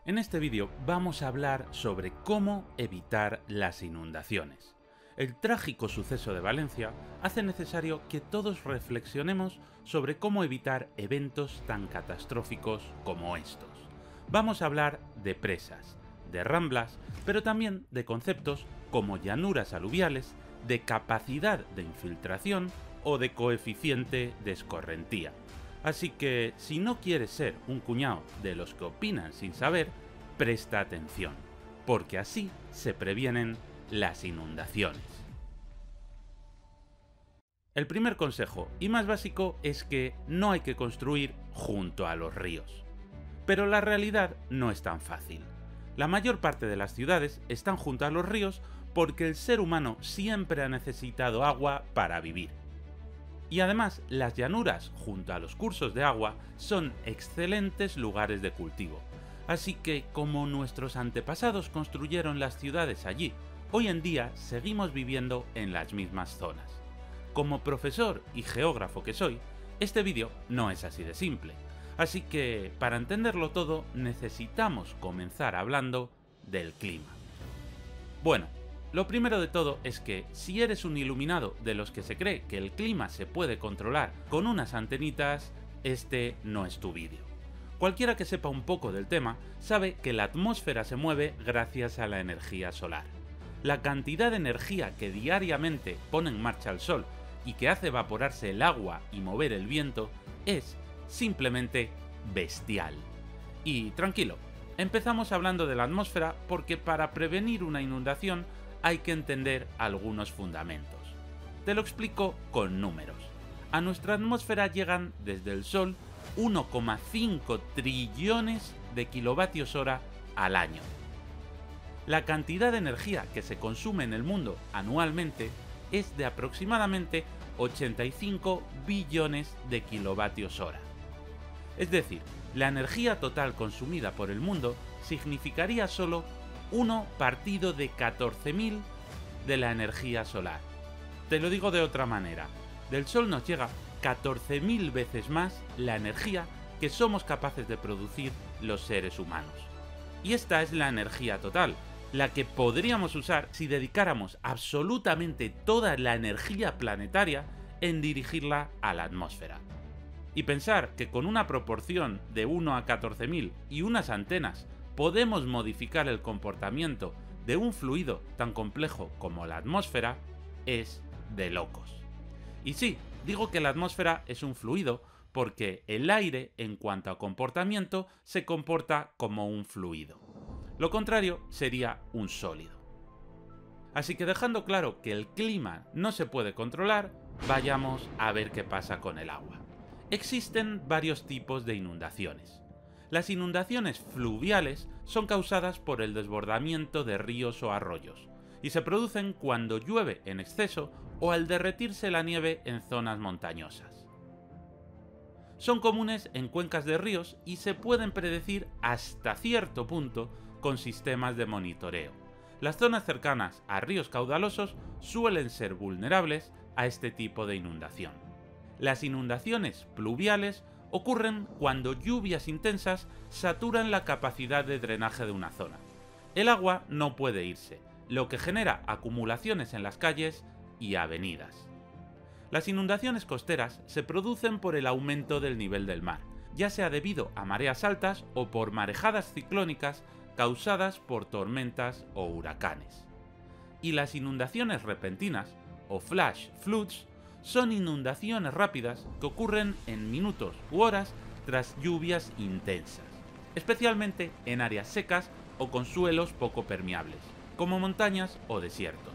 En este vídeo vamos a hablar sobre cómo evitar las inundaciones. El trágico suceso de Valencia hace necesario que todos reflexionemos sobre cómo evitar eventos tan catastróficos como estos. Vamos a hablar de presas, de ramblas, pero también de conceptos como llanuras aluviales, de capacidad de infiltración o de coeficiente de escorrentía. Así que, si no quieres ser un cuñado de los que opinan sin saber, presta atención, porque así se previenen las inundaciones. El primer consejo, y más básico, es que no hay que construir junto a los ríos. Pero la realidad no es tan fácil. La mayor parte de las ciudades están junto a los ríos porque el ser humano siempre ha necesitado agua para vivir. Y además, las llanuras junto a los cursos de agua son excelentes lugares de cultivo. Así que, como nuestros antepasados construyeron las ciudades allí, hoy en día seguimos viviendo en las mismas zonas. Como profesor y geógrafo que soy, este vídeo no es así de simple. Así que, para entenderlo todo, necesitamos comenzar hablando del clima. Bueno, lo primero de todo es que si eres un iluminado de los que se cree que el clima se puede controlar con unas antenitas, este no es tu vídeo. Cualquiera que sepa un poco del tema sabe que la atmósfera se mueve gracias a la energía solar. La cantidad de energía que diariamente pone en marcha el sol y que hace evaporarse el agua y mover el viento es simplemente bestial. Y tranquilo, empezamos hablando de la atmósfera porque para prevenir una inundación hay que entender algunos fundamentos. Te lo explico con números. A nuestra atmósfera llegan desde el Sol 1,5 trillones de kilovatios hora al año. La cantidad de energía que se consume en el mundo anualmente es de aproximadamente 85 billones de kilovatios hora. Es decir, la energía total consumida por el mundo significaría solo 1 partido de 14.000 de la energía solar. Te lo digo de otra manera, del Sol nos llega 14.000 veces más la energía que somos capaces de producir los seres humanos. Y esta es la energía total, la que podríamos usar si dedicáramos absolutamente toda la energía planetaria en dirigirla a la atmósfera. Y pensar que con una proporción de 1 a 14.000 y unas antenas podemos modificar el comportamiento de un fluido tan complejo como la atmósfera es de locos. Y sí, digo que la atmósfera es un fluido porque el aire, en cuanto a comportamiento, se comporta como un fluido. Lo contrario sería un sólido. Así que dejando claro que el clima no se puede controlar, vayamos a ver qué pasa con el agua. Existen varios tipos de inundaciones. Las inundaciones fluviales son causadas por el desbordamiento de ríos o arroyos, y se producen cuando llueve en exceso o al derretirse la nieve en zonas montañosas. Son comunes en cuencas de ríos y se pueden predecir hasta cierto punto con sistemas de monitoreo. Las zonas cercanas a ríos caudalosos suelen ser vulnerables a este tipo de inundación. Las inundaciones pluviales ocurren cuando lluvias intensas saturan la capacidad de drenaje de una zona. El agua no puede irse, lo que genera acumulaciones en las calles y avenidas. Las inundaciones costeras se producen por el aumento del nivel del mar, ya sea debido a mareas altas o por marejadas ciclónicas causadas por tormentas o huracanes. Y las inundaciones repentinas, o flash floods, son inundaciones rápidas que ocurren en minutos u horas tras lluvias intensas, especialmente en áreas secas o con suelos poco permeables, como montañas o desiertos.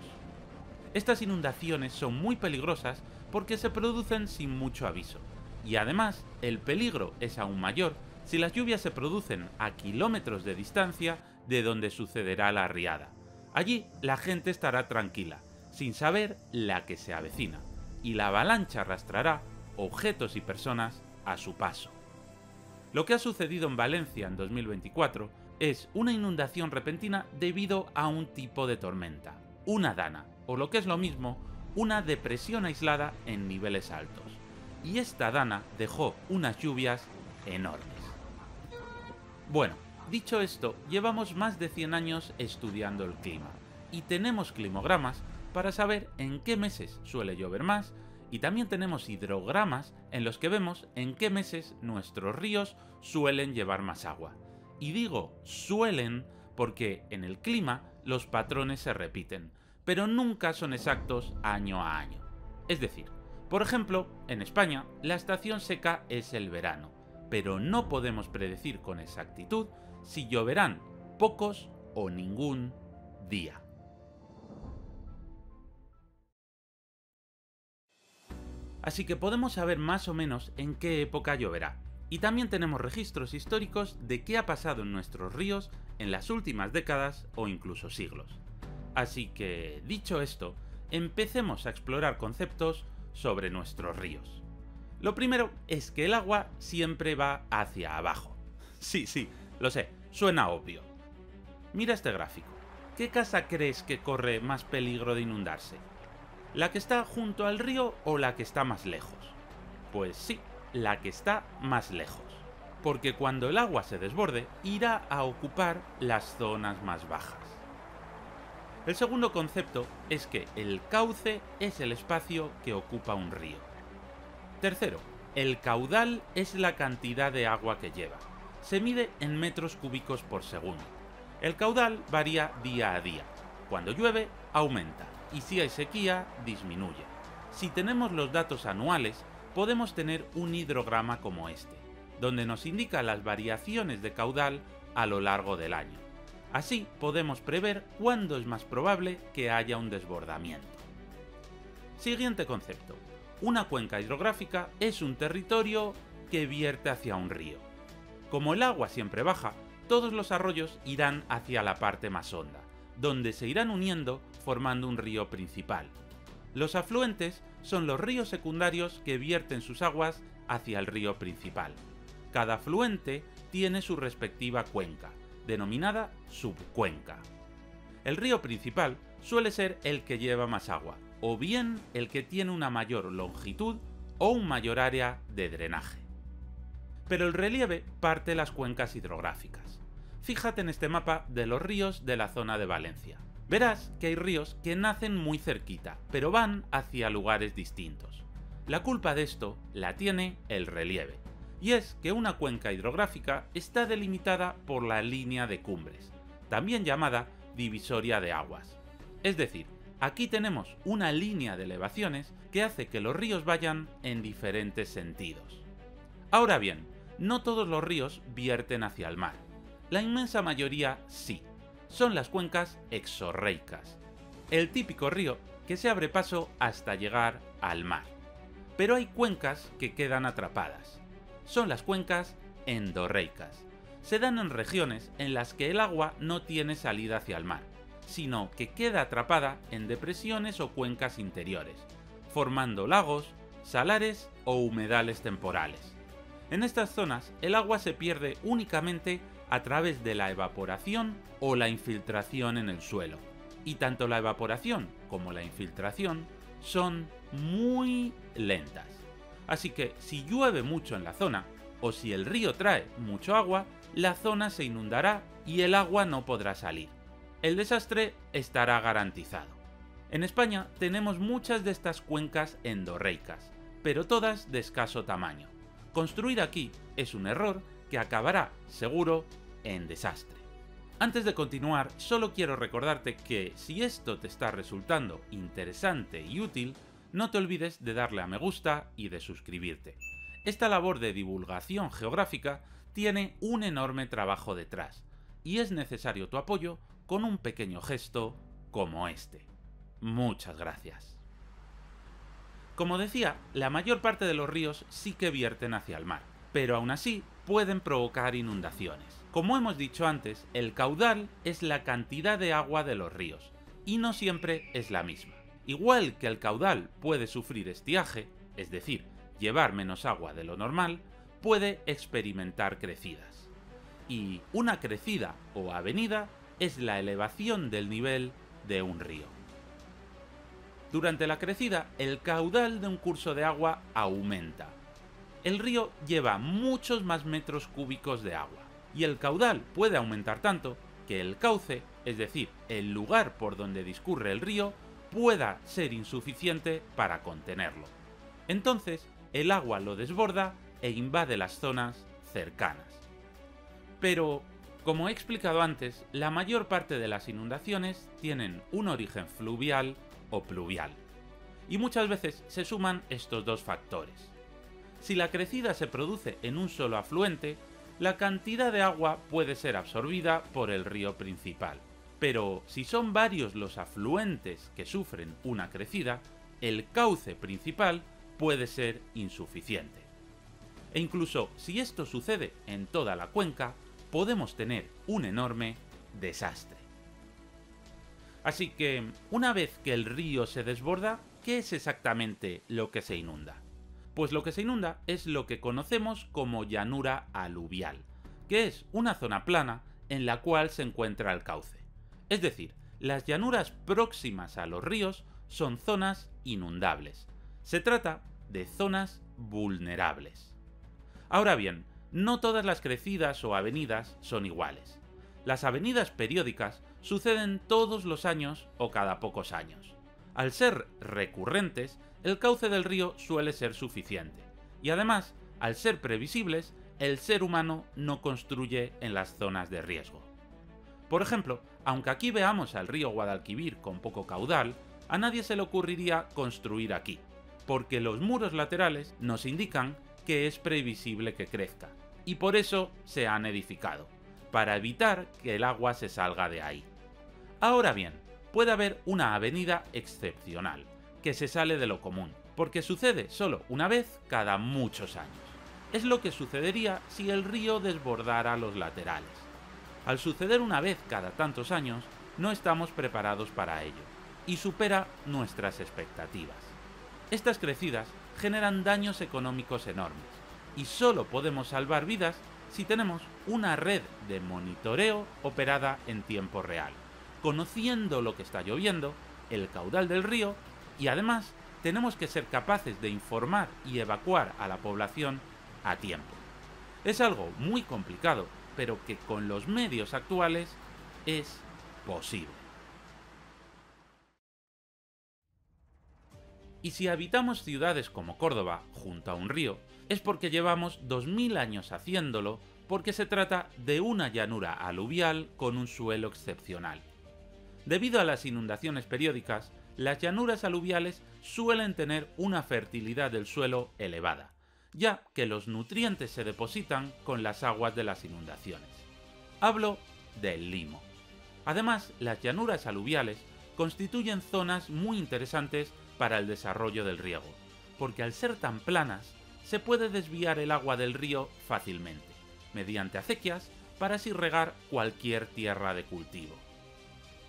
Estas inundaciones son muy peligrosas porque se producen sin mucho aviso, y además el peligro es aún mayor si las lluvias se producen a kilómetros de distancia de donde sucederá la riada. Allí la gente estará tranquila, sin saber la que se avecina, y la avalancha arrastrará objetos y personas a su paso. Lo que ha sucedido en Valencia en 2024 es una inundación repentina debido a un tipo de tormenta, una dana, o lo que es lo mismo, una depresión aislada en niveles altos. Y esta dana dejó unas lluvias enormes. Bueno, Dicho esto, llevamos más de 100 años estudiando el clima y tenemos climogramas para saber en qué meses suele llover más, y también tenemos hidrogramas en los que vemos en qué meses nuestros ríos suelen llevar más agua. Y digo suelen porque en el clima los patrones se repiten, pero nunca son exactos año a año. Es decir, por ejemplo, en España la estación seca es el verano, pero no podemos predecir con exactitud si lloverán pocos o ningún día. Así que podemos saber más o menos en qué época lloverá. Y también tenemos registros históricos de qué ha pasado en nuestros ríos en las últimas décadas o incluso siglos. Así que, dicho esto, empecemos a explorar conceptos sobre nuestros ríos. Lo primero es que el agua siempre va hacia abajo. Sí, lo sé, suena obvio. Mira este gráfico. ¿Qué casa crees que corre más peligro de inundarse? ¿La que está junto al río o la que está más lejos? Pues sí, la que está más lejos, porque cuando el agua se desborde, irá a ocupar las zonas más bajas. El segundo concepto es que el cauce es el espacio que ocupa un río. Tercero, el caudal es la cantidad de agua que lleva. Se mide en metros cúbicos por segundo. El caudal varía día a día. Cuando llueve, aumenta, y si hay sequía, disminuye. Si tenemos los datos anuales, podemos tener un hidrograma como este, donde nos indica las variaciones de caudal a lo largo del año. Así podemos prever cuándo es más probable que haya un desbordamiento. Siguiente concepto. Una cuenca hidrográfica es un territorio que vierte hacia un río. Como el agua siempre baja, todos los arroyos irán hacia la parte más honda, donde se irán uniendo formando un río principal. Los afluentes son los ríos secundarios que vierten sus aguas hacia el río principal. Cada afluente tiene su respectiva cuenca, denominada subcuenca. El río principal suele ser el que lleva más agua, o bien el que tiene una mayor longitud o un mayor área de drenaje. Pero el relieve parte las cuencas hidrográficas. Fíjate en este mapa de los ríos de la zona de Valencia. Verás que hay ríos que nacen muy cerquita, pero van hacia lugares distintos. La culpa de esto la tiene el relieve, y es que una cuenca hidrográfica está delimitada por la línea de cumbres, también llamada divisoria de aguas. Es decir, aquí tenemos una línea de elevaciones que hace que los ríos vayan en diferentes sentidos. Ahora bien, no todos los ríos vierten hacia el mar. La inmensa mayoría sí. Son las cuencas exorreicas, el típico río que se abre paso hasta llegar al mar. Pero hay cuencas que quedan atrapadas. Son las cuencas endorreicas. Se dan en regiones en las que el agua no tiene salida hacia el mar, sino que queda atrapada en depresiones o cuencas interiores, formando lagos, salares o humedales temporales. En estas zonas el agua se pierde únicamente a través de la evaporación o la infiltración en el suelo. Y tanto la evaporación como la infiltración son muy lentas. Así que si llueve mucho en la zona, o si el río trae mucho agua, la zona se inundará y el agua no podrá salir. El desastre estará garantizado. En España tenemos muchas de estas cuencas endorreicas, pero todas de escaso tamaño. Construir aquí es un error que acabará, seguro, en desastre. Antes de continuar, solo quiero recordarte que si esto te está resultando interesante y útil, no te olvides de darle a me gusta y de suscribirte. Esta labor de divulgación geográfica tiene un enorme trabajo detrás, y es necesario tu apoyo con un pequeño gesto como este. Muchas gracias. Como decía, la mayor parte de los ríos sí que vierten hacia el mar, pero aún así pueden provocar inundaciones. Como hemos dicho antes, el caudal es la cantidad de agua de los ríos, y no siempre es la misma. Igual que el caudal puede sufrir estiaje, es decir, llevar menos agua de lo normal, puede experimentar crecidas. Y una crecida o avenida es la elevación del nivel de un río. Durante la crecida, el caudal de un curso de agua aumenta. El río lleva muchos más metros cúbicos de agua. y el caudal puede aumentar tanto que el cauce, es decir, el lugar por donde discurre el río, pueda ser insuficiente para contenerlo. Entonces, el agua lo desborda e invade las zonas cercanas. Pero, como he explicado antes, la mayor parte de las inundaciones tienen un origen fluvial o pluvial, y muchas veces se suman estos dos factores. Si la crecida se produce en un solo afluente, la cantidad de agua puede ser absorbida por el río principal. Pero si son varios los afluentes que sufren una crecida, el cauce principal puede ser insuficiente. E incluso si esto sucede en toda la cuenca, podemos tener un enorme desastre. Así que, una vez que el río se desborda, ¿qué es exactamente lo que se inunda? Pues lo que se inunda es lo que conocemos como llanura aluvial, que es una zona plana en la cual se encuentra el cauce. Es decir, las llanuras próximas a los ríos son zonas inundables. Se trata de zonas vulnerables. Ahora bien, no todas las crecidas o avenidas son iguales. Las avenidas periódicas suceden todos los años o cada pocos años. Al ser recurrentes, el cauce del río suele ser suficiente. Y además, al ser previsibles, el ser humano no construye en las zonas de riesgo. Por ejemplo, aunque aquí veamos al río Guadalquivir con poco caudal, a nadie se le ocurriría construir aquí, porque los muros laterales nos indican que es previsible que crezca, y por eso se han edificado, para evitar que el agua se salga de ahí. Ahora bien, puede haber una avenida excepcional, que se sale de lo común, porque sucede solo una vez cada muchos años. Es lo que sucedería si el río desbordara los laterales. Al suceder una vez cada tantos años, no estamos preparados para ello, y supera nuestras expectativas. Estas crecidas generan daños económicos enormes, y solo podemos salvar vidas si tenemos una red de monitoreo operada en tiempo real, conociendo lo que está lloviendo, el caudal del río, y además tenemos que ser capaces de informar y evacuar a la población a tiempo. Es algo muy complicado, pero que con los medios actuales es posible. Y si habitamos ciudades como Córdoba, junto a un río, es porque llevamos 2000 años haciéndolo, porque se trata de una llanura aluvial con un suelo excepcional. Debido a las inundaciones periódicas, las llanuras aluviales suelen tener una fertilidad del suelo elevada, ya que los nutrientes se depositan con las aguas de las inundaciones. Hablo del limo. Además, las llanuras aluviales constituyen zonas muy interesantes para el desarrollo del riego, porque al ser tan planas, se puede desviar el agua del río fácilmente, mediante acequias, para así regar cualquier tierra de cultivo.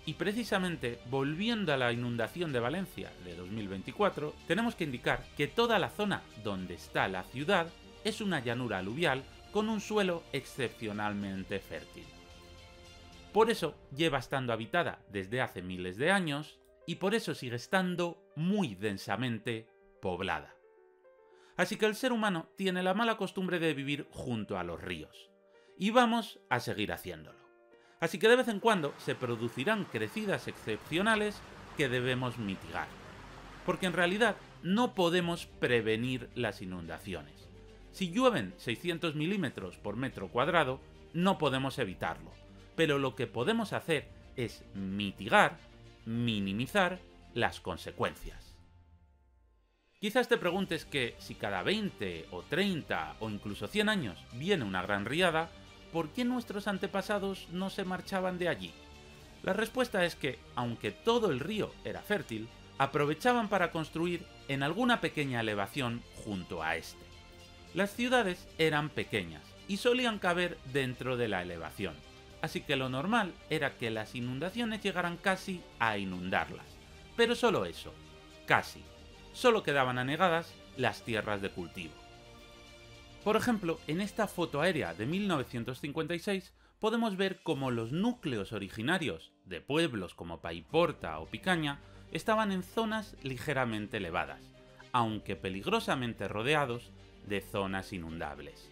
Y precisamente, volviendo a la inundación de Valencia de 2024, tenemos que indicar que toda la zona donde está la ciudad es una llanura aluvial con un suelo excepcionalmente fértil. Por eso lleva estando habitada desde hace miles de años y por eso sigue estando muy densamente poblada. Así que el ser humano tiene la mala costumbre de vivir junto a los ríos, y vamos a seguir haciéndolo. Así que de vez en cuando se producirán crecidas excepcionales que debemos mitigar, porque en realidad no podemos prevenir las inundaciones. Si llueven 600 milímetros por metro cuadrado, no podemos evitarlo, pero lo que podemos hacer es mitigar, minimizar las consecuencias. Quizás te preguntes que si cada 20 o 30 o incluso 100 años viene una gran riada, ¿por qué nuestros antepasados no se marchaban de allí? La respuesta es que, aunque todo el río era fértil, aprovechaban para construir en alguna pequeña elevación junto a este. Las ciudades eran pequeñas y solían caber dentro de la elevación, así que lo normal era que las inundaciones llegaran casi a inundarlas. Pero solo eso, casi. Solo quedaban anegadas las tierras de cultivo. Por ejemplo, en esta foto aérea de 1956 podemos ver cómo los núcleos originarios de pueblos como Paiporta o Picaña estaban en zonas ligeramente elevadas, aunque peligrosamente rodeados de zonas inundables.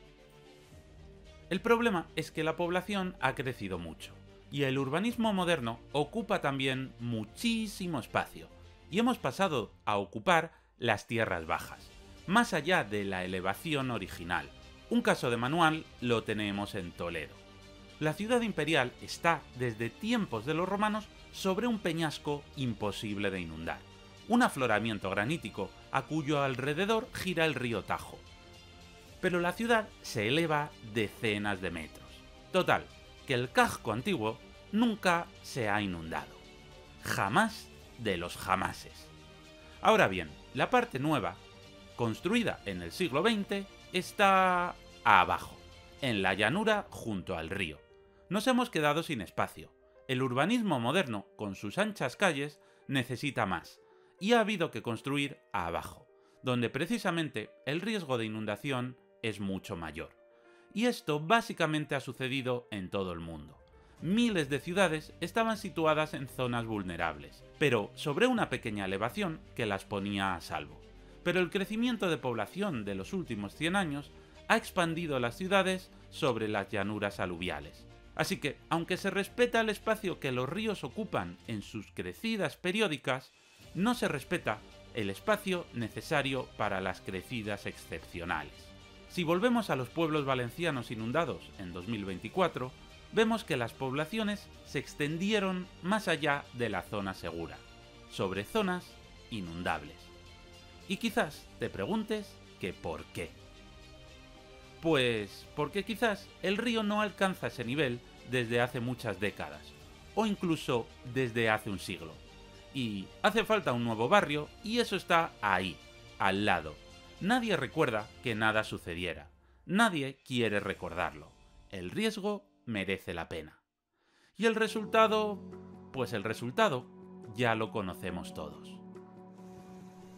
El problema es que la población ha crecido mucho, y el urbanismo moderno ocupa también muchísimo espacio, y hemos pasado a ocupar las tierras bajas, más allá de la elevación original. Un caso de manual lo tenemos en Toledo. La ciudad imperial está, desde tiempos de los romanos, sobre un peñasco imposible de inundar, un afloramiento granítico a cuyo alrededor gira el río Tajo. Pero la ciudad se eleva decenas de metros. Total, que el casco antiguo nunca se ha inundado. Jamás de los jamases. Ahora bien, la parte nueva, construida en el siglo XX, está abajo, en la llanura junto al río. Nos hemos quedado sin espacio. El urbanismo moderno, con sus anchas calles, necesita más, y ha habido que construir abajo, donde precisamente el riesgo de inundación es mucho mayor. Y esto básicamente ha sucedido en todo el mundo. Miles de ciudades estaban situadas en zonas vulnerables, pero sobre una pequeña elevación que las ponía a salvo. Pero el crecimiento de población de los últimos 100 años ha expandido las ciudades sobre las llanuras aluviales. Así que, aunque se respeta el espacio que los ríos ocupan en sus crecidas periódicas, no se respeta el espacio necesario para las crecidas excepcionales. Si volvemos a los pueblos valencianos inundados en 2024, vemos que las poblaciones se extendieron más allá de la zona segura, sobre zonas inundables. Y quizás te preguntes que ¿por qué? Pues porque quizás el río no alcanza ese nivel desde hace muchas décadas, o incluso desde hace un siglo. Y hace falta un nuevo barrio y eso está ahí, al lado. Nadie recuerda que nada sucediera. Nadie quiere recordarlo. El riesgo merece la pena. ¿Y el resultado? Pues el resultado ya lo conocemos todos.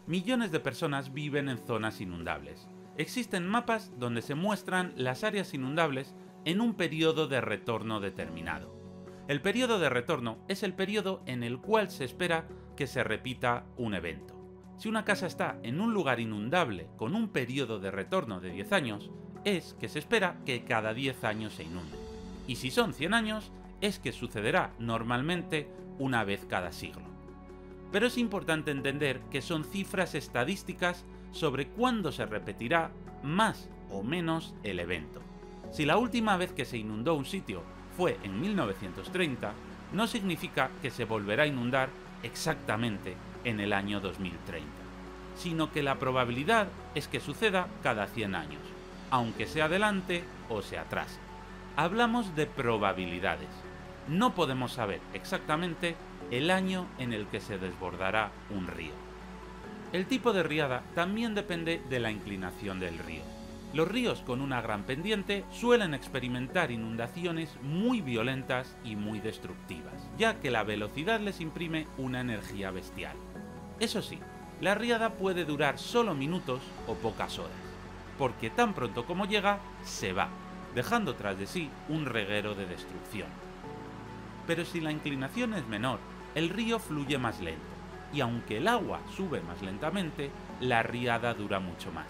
Millones de personas viven en zonas inundables. Existen mapas donde se muestran las áreas inundables en un periodo de retorno determinado. El periodo de retorno es el periodo en el cual se espera que se repita un evento. Si una casa está en un lugar inundable con un periodo de retorno de 10 años, es que se espera que cada 10 años se inunde. Y si son 100 años, es que sucederá normalmente una vez cada siglo. Pero es importante entender que son cifras estadísticas sobre cuándo se repetirá más o menos el evento. Si la última vez que se inundó un sitio fue en 1930, no significa que se volverá a inundar exactamente en el año 2030, sino que la probabilidad es que suceda cada 100 años, aunque se adelante o se atrase. Hablamos de probabilidades. No podemos saber exactamente el año en el que se desbordará un río. El tipo de riada también depende de la inclinación del río. Los ríos con una gran pendiente suelen experimentar inundaciones muy violentas y muy destructivas, ya que la velocidad les imprime una energía bestial. Eso sí, la riada puede durar solo minutos o pocas horas, porque tan pronto como llega, se va, dejando tras de sí un reguero de destrucción. Pero si la inclinación es menor, el río fluye más lento, y aunque el agua sube más lentamente, la riada dura mucho más.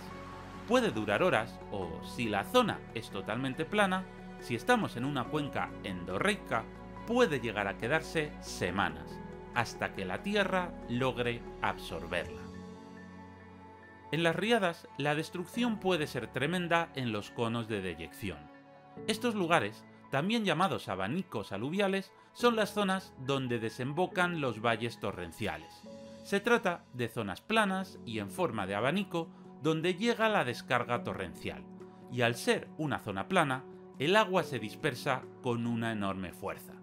Puede durar horas, o si la zona es totalmente plana, si estamos en una cuenca endorreica, puede llegar a quedarse semanas, hasta que la tierra logre absorberla. En las riadas, la destrucción puede ser tremenda en los conos de deyección. Estos lugares, también llamados abanicos aluviales, son las zonas donde desembocan los valles torrenciales. Se trata de zonas planas y en forma de abanico donde llega la descarga torrencial, y al ser una zona plana, el agua se dispersa con una enorme fuerza.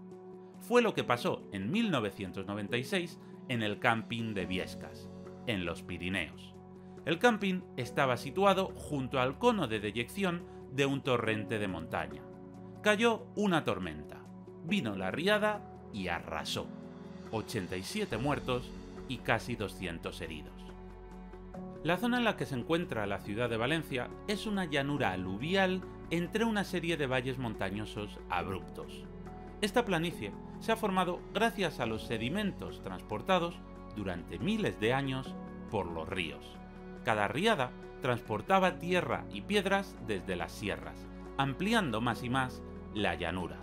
Fue lo que pasó en 1996 en el camping de Biescas, en los Pirineos. El camping estaba situado junto al cono de deyección de un torrente de montaña. Cayó una tormenta, vino la riada y arrasó. 87 muertos y casi 200 heridos. La zona en la que se encuentra la ciudad de Valencia es una llanura aluvial entre una serie de valles montañosos abruptos. Esta planicie se ha formado gracias a los sedimentos transportados durante miles de años por los ríos. Cada riada transportaba tierra y piedras desde las sierras, ampliando más y más la llanura.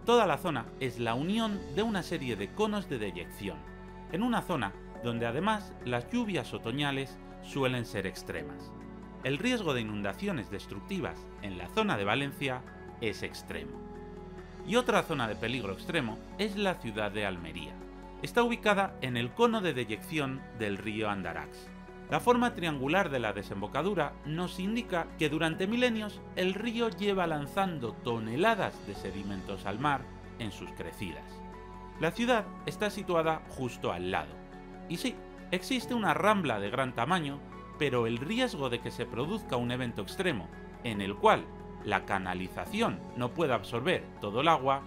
Toda la zona es la unión de una serie de conos de deyección, en una zona donde además las lluvias otoñales suelen ser extremas. El riesgo de inundaciones destructivas en la zona de Valencia es extremo. Y otra zona de peligro extremo es la ciudad de Almería. Está ubicada en el cono de deyección del río Andarax. La forma triangular de la desembocadura nos indica que durante milenios el río lleva lanzando toneladas de sedimentos al mar en sus crecidas. La ciudad está situada justo al lado. Y sí, existe una rambla de gran tamaño, pero el riesgo de que se produzca un evento extremo en el cual la canalización no pueda absorber todo el agua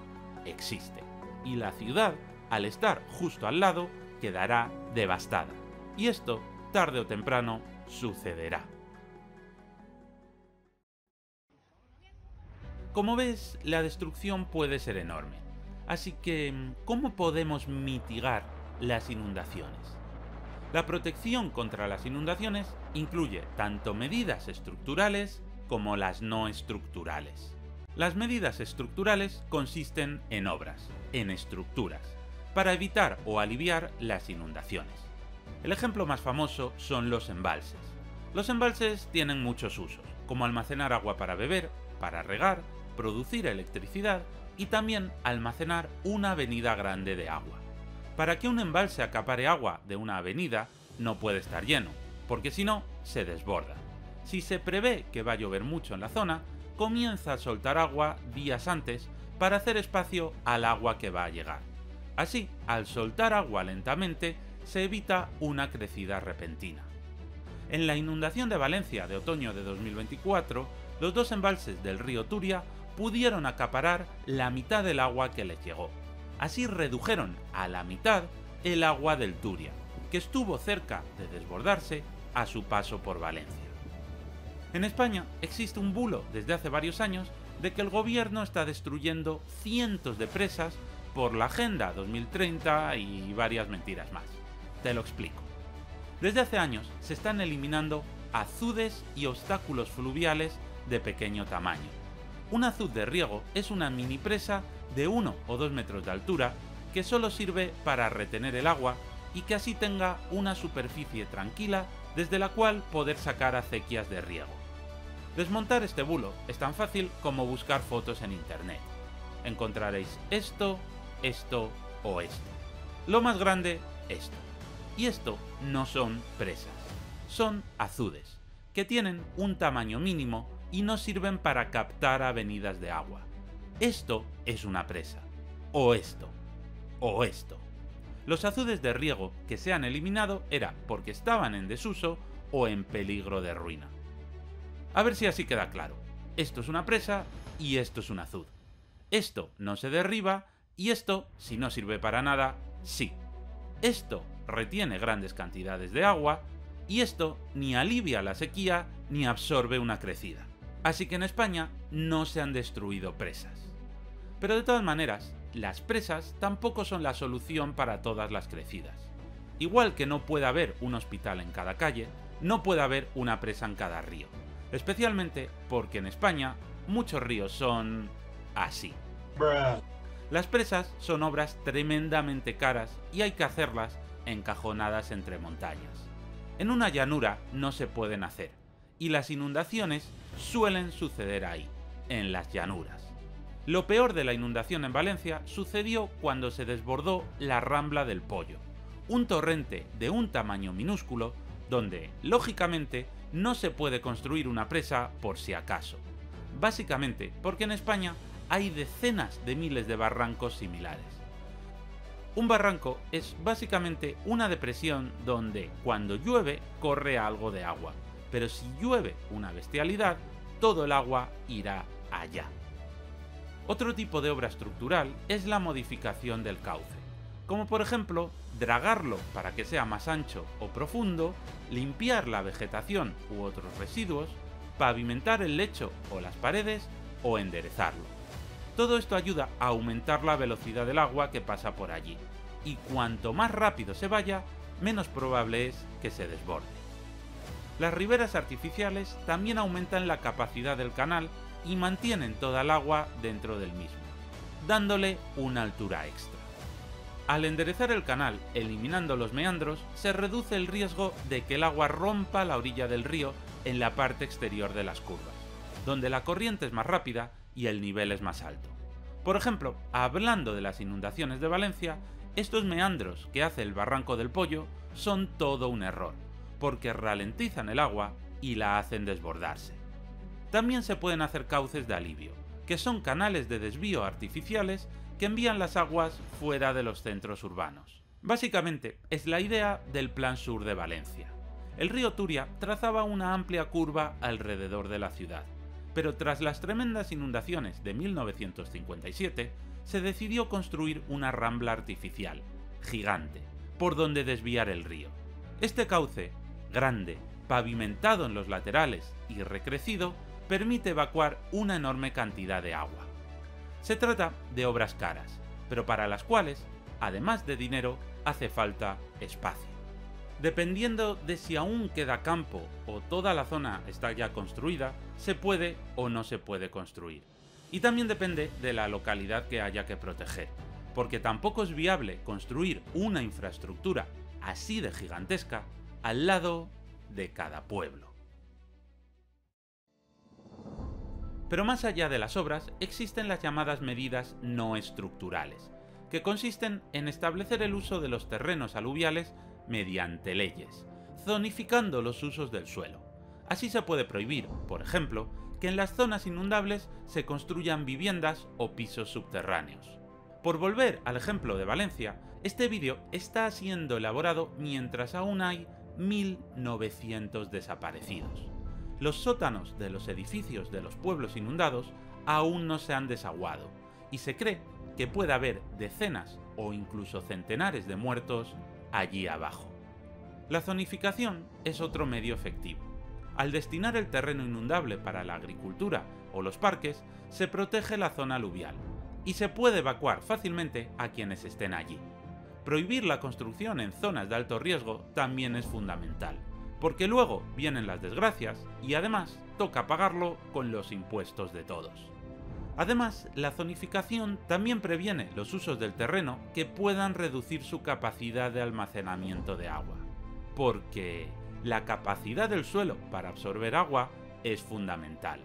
existe. Y la ciudad, al estar justo al lado, quedará devastada. Y esto, tarde o temprano, sucederá. Como ves, la destrucción puede ser enorme. Así que, ¿cómo podemos mitigar las inundaciones? La protección contra las inundaciones incluye tanto medidas estructurales como las no estructurales. Las medidas estructurales consisten en obras, en estructuras, para evitar o aliviar las inundaciones. El ejemplo más famoso son los embalses. Los embalses tienen muchos usos, como almacenar agua para beber, para regar, producir electricidad y también almacenar una avenida grande de agua. Para que un embalse acapare agua de una avenida, no puede estar lleno, porque si no, se desborda. Si se prevé que va a llover mucho en la zona, comienza a soltar agua días antes para hacer espacio al agua que va a llegar. Así, al soltar agua lentamente, se evita una crecida repentina. En la inundación de Valencia de otoño de 2024, los dos embalses del río Turia pudieron acaparar la mitad del agua que les llegó. Así redujeron a la mitad el agua del Turia, que estuvo cerca de desbordarse a su paso por Valencia. En España existe un bulo desde hace varios años de que el gobierno está destruyendo cientos de presas por la Agenda 2030 y varias mentiras más. Te lo explico. Desde hace años se están eliminando azudes y obstáculos fluviales de pequeño tamaño. Un azud de riego es una mini presa de 1 o 2 metros de altura que solo sirve para retener el agua y que así tenga una superficie tranquila desde la cual poder sacar acequias de riego. Desmontar este bulo es tan fácil como buscar fotos en internet. Encontraréis esto, esto o esto. Lo más grande, esto. Y esto no son presas, son azudes, que tienen un tamaño mínimo y no sirven para captar avenidas de agua. Esto es una presa, o esto, o esto. Los azudes de riego que se han eliminado era porque estaban en desuso o en peligro de ruina. A ver si así queda claro. Esto es una presa y esto es un azud. Esto no se derriba y esto, si no sirve para nada, sí. Esto retiene grandes cantidades de agua y esto ni alivia la sequía ni absorbe una crecida. Así que en España no se han destruido presas. Pero de todas maneras, las presas tampoco son la solución para todas las crecidas. Igual que no puede haber un hospital en cada calle, no puede haber una presa en cada río. Especialmente porque en España muchos ríos son así. Las presas son obras tremendamente caras y hay que hacerlas encajonadas entre montañas. En una llanura no se pueden hacer, y las inundaciones suelen suceder ahí, en las llanuras. Lo peor de la inundación en Valencia sucedió cuando se desbordó la Rambla del Pollo, un torrente de un tamaño minúsculo donde, lógicamente, no se puede construir una presa por si acaso. Básicamente porque en España hay decenas de miles de barrancos similares. Un barranco es básicamente una depresión donde cuando llueve corre algo de agua, pero si llueve una bestialidad, todo el agua irá allá. Otro tipo de obra estructural es la modificación del cauce, como por ejemplo dragarlo para que sea más ancho o profundo, limpiar la vegetación u otros residuos, pavimentar el lecho o las paredes o enderezarlo. Todo esto ayuda a aumentar la velocidad del agua que pasa por allí, y cuanto más rápido se vaya, menos probable es que se desborde. Las riberas artificiales también aumentan la capacidad del canal y mantienen toda el agua dentro del mismo, dándole una altura extra. Al enderezar el canal eliminando los meandros, se reduce el riesgo de que el agua rompa la orilla del río en la parte exterior de las curvas, donde la corriente es más rápida y el nivel es más alto. Por ejemplo, hablando de las inundaciones de Valencia, estos meandros que hace el Barranco del Pollo son todo un error, porque ralentizan el agua y la hacen desbordarse. También se pueden hacer cauces de alivio, que son canales de desvío artificiales que envían las aguas fuera de los centros urbanos. Básicamente, es la idea del Plan Sur de Valencia. El río Turia trazaba una amplia curva alrededor de la ciudad, pero tras las tremendas inundaciones de 1957, se decidió construir una rambla artificial, gigante, por donde desviar el río. Este cauce, grande, pavimentado en los laterales y recrecido, permite evacuar una enorme cantidad de agua. Se trata de obras caras, pero para las cuales, además de dinero, hace falta espacio. Dependiendo de si aún queda campo o toda la zona está ya construida, se puede o no se puede construir. Y también depende de la localidad que haya que proteger, porque tampoco es viable construir una infraestructura así de gigantesca al lado de cada pueblo. Pero más allá de las obras, existen las llamadas medidas no estructurales, que consisten en establecer el uso de los terrenos aluviales mediante leyes, zonificando los usos del suelo. Así se puede prohibir, por ejemplo, que en las zonas inundables se construyan viviendas o pisos subterráneos. Por volver al ejemplo de Valencia, este vídeo está siendo elaborado mientras aún hay 1900 desaparecidos. Los sótanos de los edificios de los pueblos inundados aún no se han desaguado, y se cree que puede haber decenas o incluso centenares de muertos allí abajo. La zonificación es otro medio efectivo. Al destinar el terreno inundable para la agricultura o los parques, se protege la zona aluvial, y se puede evacuar fácilmente a quienes estén allí. Prohibir la construcción en zonas de alto riesgo también es fundamental, porque luego vienen las desgracias y además toca pagarlo con los impuestos de todos. Además, la zonificación también previene los usos del terreno que puedan reducir su capacidad de almacenamiento de agua, porque la capacidad del suelo para absorber agua es fundamental.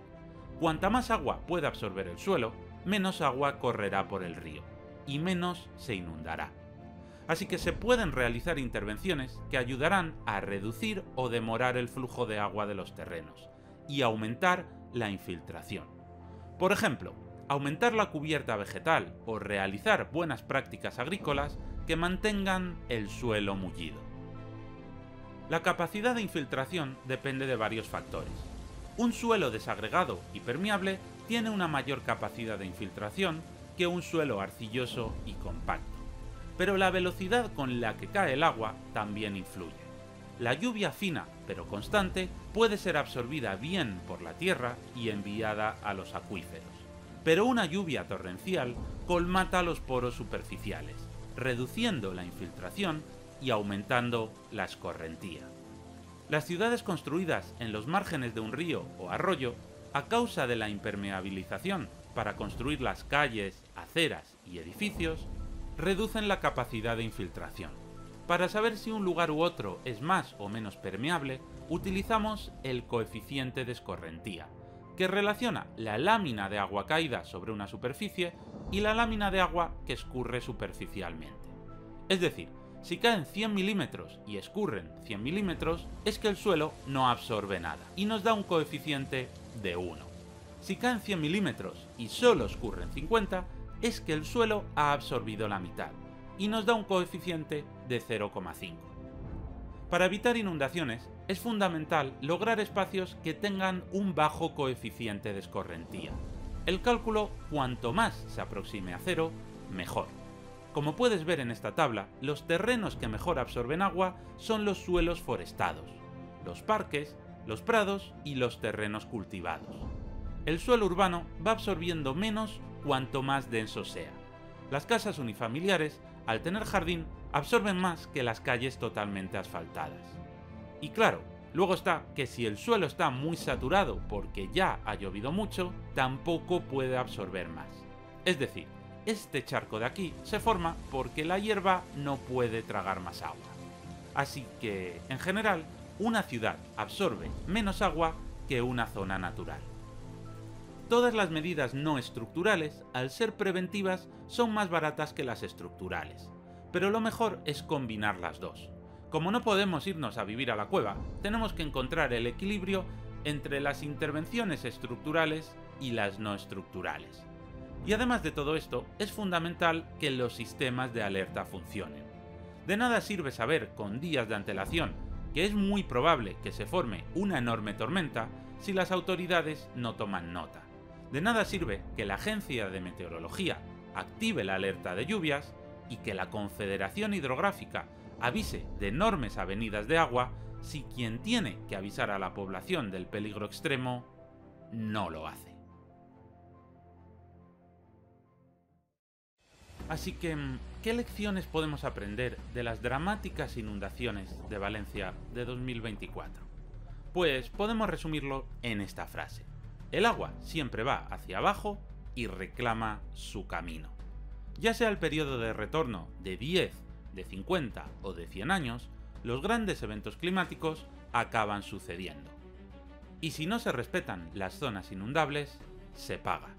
Cuanta más agua pueda absorber el suelo, menos agua correrá por el río y menos se inundará. Así que se pueden realizar intervenciones que ayudarán a reducir o demorar el flujo de agua de los terrenos y aumentar la infiltración. Por ejemplo, aumentar la cubierta vegetal o realizar buenas prácticas agrícolas que mantengan el suelo mullido. La capacidad de infiltración depende de varios factores. Un suelo desagregado y permeable tiene una mayor capacidad de infiltración que un suelo arcilloso y compacto. Pero la velocidad con la que cae el agua también influye. La lluvia fina pero constante puede ser absorbida bien por la tierra y enviada a los acuíferos. Pero una lluvia torrencial colmata los poros superficiales, reduciendo la infiltración y aumentando la escorrentía. Las ciudades construidas en los márgenes de un río o arroyo, a causa de la impermeabilización para construir las calles, aceras y edificios, reducen la capacidad de infiltración. Para saber si un lugar u otro es más o menos permeable, utilizamos el coeficiente de escorrentía, que relaciona la lámina de agua caída sobre una superficie y la lámina de agua que escurre superficialmente. Es decir, si caen 100 milímetros y escurren 100 milímetros, es que el suelo no absorbe nada, y nos da un coeficiente de 1. Si caen 100 milímetros y solo escurren 50, es que el suelo ha absorbido la mitad, y nos da un coeficiente de 0,5. Para evitar inundaciones, es fundamental lograr espacios que tengan un bajo coeficiente de escorrentía. El cálculo, cuanto más se aproxime a 0, mejor. Como puedes ver en esta tabla, los terrenos que mejor absorben agua son los suelos forestados, los parques, los prados y los terrenos cultivados. El suelo urbano va absorbiendo menos cuanto más denso sea. Las casas unifamiliares, al tener jardín, absorben más que las calles totalmente asfaltadas. Y claro, Luego está que si el suelo está muy saturado porque ya ha llovido mucho, tampoco puede absorber más. Es decir, este charco de aquí se forma porque la hierba no puede tragar más agua. Así que, en general, una ciudad absorbe menos agua que una zona natural. Todas las medidas no estructurales, al ser preventivas, son más baratas que las estructurales, pero lo mejor es combinar las dos. Como no podemos irnos a vivir a la cueva, tenemos que encontrar el equilibrio entre las intervenciones estructurales y las no estructurales. Y además de todo esto, es fundamental que los sistemas de alerta funcionen. De nada sirve saber con días de antelación que es muy probable que se forme una enorme tormenta si las autoridades no toman nota. De nada sirve que la Agencia de Meteorología active la alerta de lluvias y que la Confederación Hidrográfica avise de enormes avenidas de agua si quien tiene que avisar a la población del peligro extremo no lo hace. Así que, ¿qué lecciones podemos aprender de las dramáticas inundaciones de Valencia de 2024? Pues podemos resumirlo en esta frase. El agua siempre va hacia abajo y reclama su camino. Ya sea el periodo de retorno de 10, de 50 o de 100 años, los grandes eventos climáticos acaban sucediendo. Y si no se respetan las zonas inundables, se paga.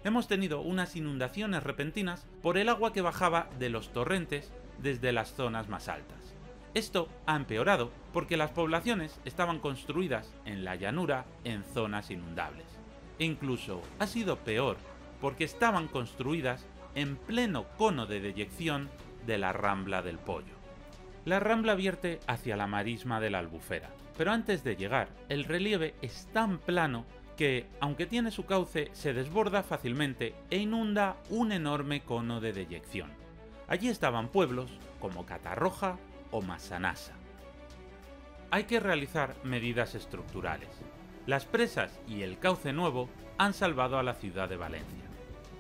Hemos tenido unas inundaciones repentinas por el agua que bajaba de los torrentes desde las zonas más altas. Esto ha empeorado porque las poblaciones estaban construidas en la llanura en zonas inundables. E incluso ha sido peor porque estaban construidas en pleno cono de deyección de la Rambla del Pollo. La Rambla vierte hacia la marisma de la Albufera, pero antes de llegar, el relieve es tan plano que, aunque tiene su cauce, se desborda fácilmente e inunda un enorme cono de deyección. Allí estaban pueblos como Catarroja o Massanassa. Hay que realizar medidas estructurales. Las presas y el cauce nuevo han salvado a la ciudad de Valencia.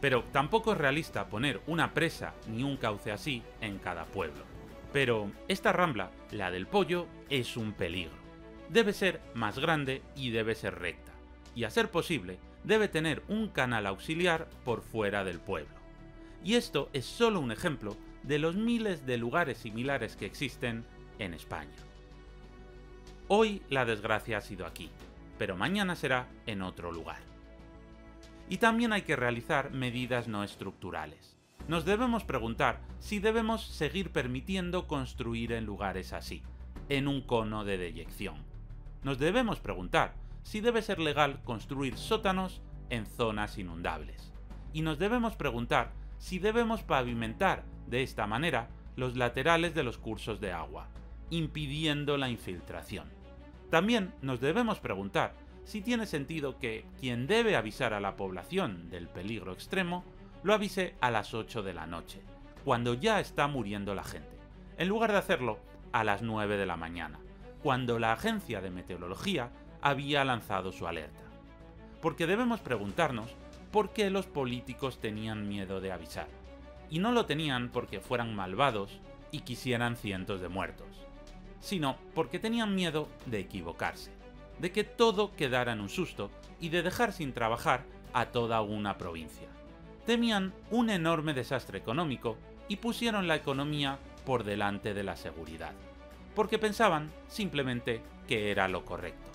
Pero tampoco es realista poner una presa ni un cauce así en cada pueblo. Pero esta rambla, la del Pollo, es un peligro. Debe ser más grande y debe ser recta. Y a ser posible, debe tener un canal auxiliar por fuera del pueblo. Y esto es solo un ejemplo de los miles de lugares similares que existen en España. Hoy la desgracia ha sido aquí, pero mañana será en otro lugar. Y también hay que realizar medidas no estructurales. Nos debemos preguntar si debemos seguir permitiendo construir en lugares así, en un cono de deyección. Nos debemos preguntar si debe ser legal construir sótanos en zonas inundables. Y nos debemos preguntar si debemos pavimentar de esta manera los laterales de los cursos de agua, impidiendo la infiltración. También nos debemos preguntar si tiene sentido que quien debe avisar a la población del peligro extremo lo avise a las 8 de la noche, cuando ya está muriendo la gente, en lugar de hacerlo a las 9 de la mañana, cuando la Agencia de Meteorología había lanzado su alerta. Porque debemos preguntarnos por qué los políticos tenían miedo de avisar. Y no lo tenían porque fueran malvados y quisieran cientos de muertos, sino porque tenían miedo de equivocarse, de que todo quedara en un susto y de dejar sin trabajar a toda una provincia. Temían un enorme desastre económico y pusieron la economía por delante de la seguridad, porque pensaban simplemente que era lo correcto.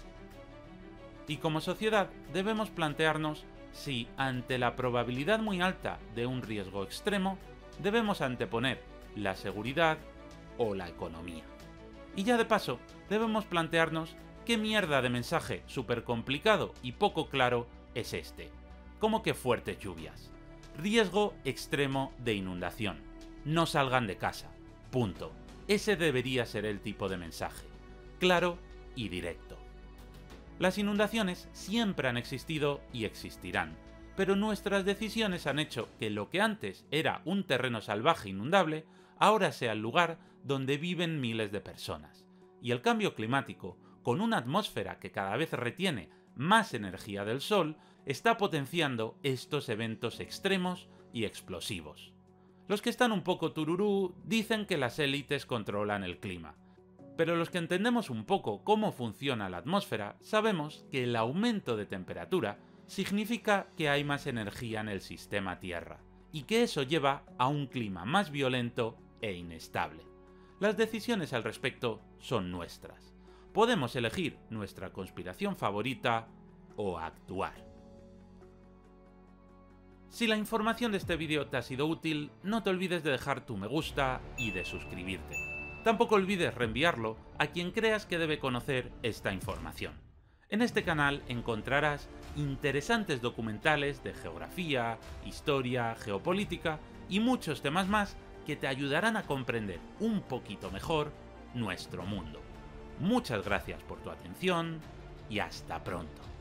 Y como sociedad debemos plantearnos si, ante la probabilidad muy alta de un riesgo extremo, debemos anteponer la seguridad o la economía. Y ya de paso, debemos plantearnos qué mierda de mensaje súper complicado y poco claro es este. Como que fuertes lluvias. Riesgo extremo de inundación. No salgan de casa. Punto. Ese debería ser el tipo de mensaje. Claro y directo. Las inundaciones siempre han existido y existirán, pero nuestras decisiones han hecho que lo que antes era un terreno salvaje inundable, ahora sea el lugar donde viven miles de personas. Y el cambio climático, con una atmósfera que cada vez retiene más energía del Sol, está potenciando estos eventos extremos y explosivos. Los que están un poco tururú dicen que las élites controlan el clima. Pero los que entendemos un poco cómo funciona la atmósfera, sabemos que el aumento de temperatura significa que hay más energía en el sistema Tierra, y que eso lleva a un clima más violento e inestable. Las decisiones al respecto son nuestras. Podemos elegir nuestra conspiración favorita o actuar. Si la información de este vídeo te ha sido útil, no te olvides de dejar tu me gusta y de suscribirte. Tampoco olvides reenviarlo a quien creas que debe conocer esta información. En este canal encontrarás interesantes documentales de geografía, historia, geopolítica y muchos temas más que te ayudarán a comprender un poquito mejor nuestro mundo. Muchas gracias por tu atención y hasta pronto.